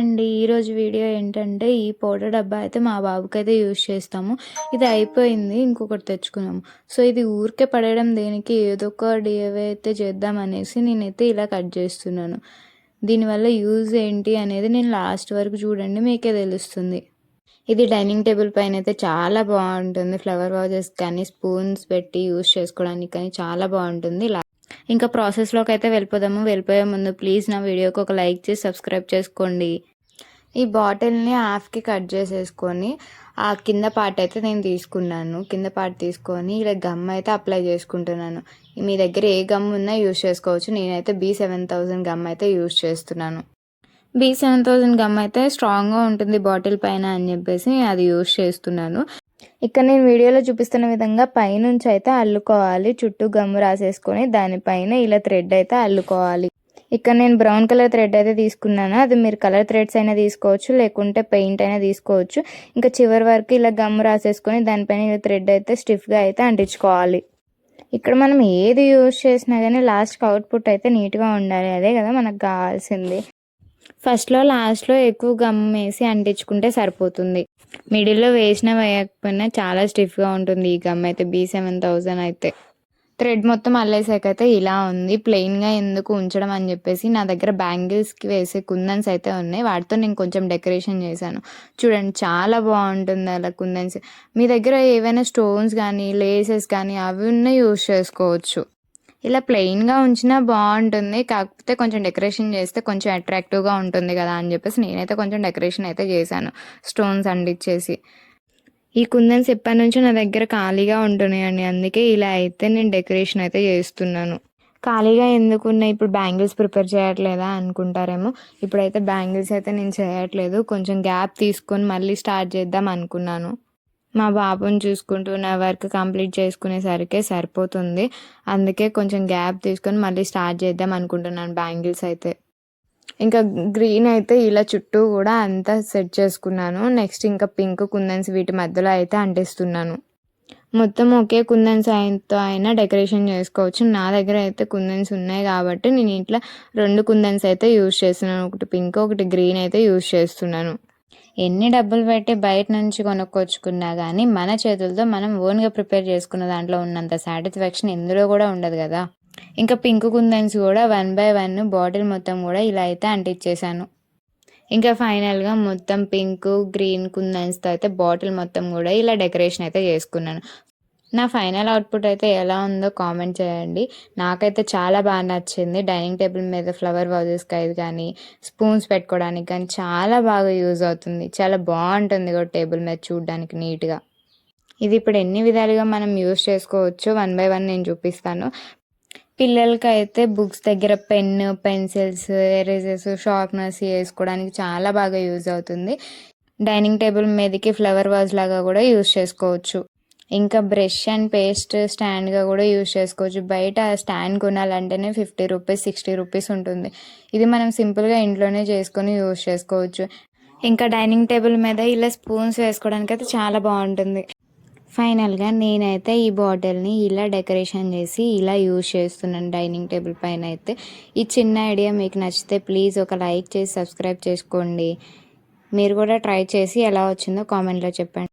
అండి. ఈరోజు వీడియో ఏంటంటే, ఈ పౌడర్ డబ్బా అయితే మా బాబుకైతే యూజ్ చేస్తాము. ఇది అయిపోయింది. ఇంకొకటి తెచ్చుకున్నాము. సో, ఇది ఊరికే పడేయడం దేనికి, ఏదో ఒక డీఐవై అయితే చేద్దామనేసి నేనైతే ఇలా కట్ చేస్తున్నాను. దీనివల్ల యూజ్ ఏంటి అనేది నేను లాస్ట్ వరకు చూడండి, మీకే తెలుస్తుంది. ఇది డైనింగ్ టేబుల్ పైనైతే చాలా బావుంటుంది. ఫ్లవర్ వాజెస్ కానీ, స్పూన్స్ పెట్టి యూజ్ చేసుకోవడానికి కానీ చాలా బావుంటుంది. ఇంకా ప్రాసెస్‌లోకైతే వెళ్ళిపోదాము. వెళ్ళిపోయే ముందు ప్లీజ్ నా వీడియోకి ఒక లైక్ చేసి సబ్స్క్రైబ్ చేసుకోండి. ఈ బాటిల్‌ని హాఫ్‌కి కట్ చేసేసుకొని, ఆ కింద పార్ట్ అయితే నేను తీసుకున్నాను. కింద పార్ట్ తీసుకొని ఇలా గమ్ అయితే అప్లై చేసుకుంటున్నాను. మీ దగ్గర ఏ గమ్ ఉన్నా యూజ్ చేసుకోవచ్చు. నేనైతే B7000 గమ్ అయితే యూజ్ చేస్తున్నాను. B7000 గమ్ అయితే స్ట్రాంగ్‌గా ఉంటుంది బాటిల్ పైన అని చెప్పేసి అది యూజ్ చేస్తున్నాను. ఇక్కడ నేను వీడియోలో చూపిస్తున్న విధంగా పైనుంచి అయితే అల్లుకోవాలి. చుట్టూ గమ్ము రాసేసుకొని దానిపైన ఇలా థ్రెడ్ అయితే అల్లుకోవాలి. ఇక్కడ నేను బ్రౌన్ కలర్ థ్రెడ్ అయితే తీసుకున్నాను. అది మీరు కలర్ థ్రెడ్స్ అయినా తీసుకోవచ్చు, లేకుంటే పెయింట్ అయినా తీసుకోవచ్చు. ఇంకా చివరి వరకు ఇలా గమ్ము రాసేసుకొని దానిపైన ఇలా థ్రెడ్ అయితే స్టిఫ్గా అయితే అంటించుకోవాలి. ఇక్కడ మనం ఏది యూజ్ చేసినా కానీ లాస్ట్కి అవుట్పుట్ అయితే నీట్గా ఉండాలి. అదే కదా మనకు కావాల్సింది. ఫస్ట్లో లాస్ట్లో ఎక్కువ గమ్ వేసి అంటించుకుంటే సరిపోతుంది. మిడిల్లో వేసినా వేయకపోయినా చాలా స్టిఫ్గా ఉంటుంది ఈ గమ్ అయితే. B7000 అయితే థ్రెడ్ మొత్తం అల్లేసాకైతే ఇలా ఉంది. ప్లెయిన్గా ఎందుకు ఉంచడం అని చెప్పేసి నా దగ్గర బ్యాంగిల్స్కి వేసే కుందన్స్ అయితే ఉన్నాయి. వాటితో నేను కొంచెం డెకరేషన్ చేశాను. చూడండి చాలా బాగుంటుంది అలా కుందన్స్. మీ దగ్గర ఏవైనా స్టోన్స్ కానీ లేసెస్ కానీ అవి ఉన్న యూజ్ చేసుకోవచ్చు. ఇలా ప్లెయిన్గా ఉంచినా బాగుంటుంది. కాకపోతే కొంచెం డెకరేషన్ చేస్తే కొంచెం అట్రాక్టివ్గా ఉంటుంది కదా అని చెప్పేసి నేనైతే కొంచెం డెకరేషన్ అయితే చేశాను స్టోన్స్ అంటించేసి. ఈ కుందన్స్ ఎప్పటి నుంచో నా దగ్గర ఖాళీగా ఉంటున్నాయండి. అందుకే ఇలా అయితే నేను డెకరేషన్ అయితే చేస్తున్నాను. ఖాళీగా ఎందుకున్నాయి, ఇప్పుడు బ్యాంగిల్స్ ప్రిపేర్ చేయట్లేదా అనుకుంటారేమో. ఇప్పుడైతే బ్యాంగిల్స్ అయితే నేను చేయట్లేదు. కొంచెం గ్యాప్ తీసుకొని మళ్ళీ స్టార్ట్ చేద్దాం అనుకున్నాను. మా బాబుని చూసుకుంటూ నా వర్క్ కంప్లీట్ చేసుకునేసరికి సరిపోతుంది. అందుకే కొంచెం గ్యాప్ తీసుకొని మళ్ళీ స్టార్ట్ చేద్దాం అనుకుంటున్నాను బ్యాంగిల్స్ అయితే. ఇంకా గ్రీన్ అయితే ఇలా చుట్టూ కూడా అంతా సెట్ చేసుకున్నాను. నెక్స్ట్ ఇంకా పింక్ కుందన్స్ వీటి మధ్యలో అయితే అంటిస్తున్నాను. మొత్తం ఒకే కుందన్స్ ఆయనతో అయినా డెకరేషన్ చేసుకోవచ్చు. నా దగ్గర అయితే కుందన్స్ ఉన్నాయి కాబట్టి నేను ఇట్లా 2 కుందన్స్ అయితే యూజ్ చేస్తున్నాను. ఒకటి పింక్, ఒకటి గ్రీన్ అయితే యూజ్ చేస్తున్నాను. ఎన్ని డబ్బులు పెట్టి బయట నుంచి కొనుక్కొచ్చుకున్నా కానీ మన చేతులతో మనం ఓన్గా ప్రిపేర్ చేసుకున్న దాంట్లో ఉన్నంత సాటిస్ఫాక్షన్ ఎందులో కూడా ఉండదు కదా. ఇంకా పింక్ కుందన్స్ కూడా 1 by 1 బాటిల్ మొత్తం కూడా ఇలా అయితే అంటించేసాను. ఇంకా ఫైనల్గా మొత్తం పింక్ గ్రీన్ కుందన్స్తో అయితే బాటిల్ మొత్తం కూడా ఇలా డెకరేషన్ అయితే చేసుకున్నాను. నా ఫైనల్ అవుట్పుట్ అయితే ఎలా ఉందో కామెంట్ చేయండి. నాకైతే చాలా బాగా నచ్చింది. డైనింగ్ టేబుల్ మీద ఫ్లవర్ వాజెస్కి అయితే కానీ, స్పూన్స్ పెట్టుకోవడానికి కానీ చాలా బాగా యూజ్ అవుతుంది. చాలా బాగుంటుంది కూడా టేబుల్ మీద చూడడానికి నీట్గా. ఇది ఇప్పుడు ఎన్ని విధాలుగా మనం యూజ్ చేసుకోవచ్చు 1 by 1 నేను చూపిస్తాను. పిల్లలకైతే బుక్స్ దగ్గర పెన్ను, పెన్సిల్స్, ఎరేజర్స్, షార్ప్నర్స్ వేసుకోవడానికి చాలా బాగా యూజ్ అవుతుంది. డైనింగ్ టేబుల్ మీదకి ఫ్లవర్ వాజ్ లాగా కూడా యూజ్ చేసుకోవచ్చు. ఇంకా బ్రష్ అండ్ పేస్ట్ స్టాండ్గా కూడా యూజ్ చేసుకోవచ్చు. బయట స్టాండ్ కొనాలంటేనే 50 రూపీస్ 60 రూపీస్ ఉంటుంది. ఇది మనం సింపుల్గా ఇంట్లోనే చేసుకొని యూజ్ చేసుకోవచ్చు. ఇంకా డైనింగ్ టేబుల్ మీద ఇలా స్పూన్స్ వేసుకోవడానికి అయితే చాలా బాగుంటుంది. ఫైనల్గా నేనైతే ఈ బాటిల్ని ఇలా డెకరేషన్ చేసి ఇలా యూజ్ చేస్తున్నాను డైనింగ్ టేబుల్ పైన అయితే. ఈ చిన్న ఐడియా మీకు నచ్చితే ప్లీజ్ ఒక లైక్ చేసి సబ్స్క్రైబ్ చేసుకోండి. మీరు కూడా ట్రై చేసి ఎలా వచ్చిందో కామెంట్లో చెప్పండి.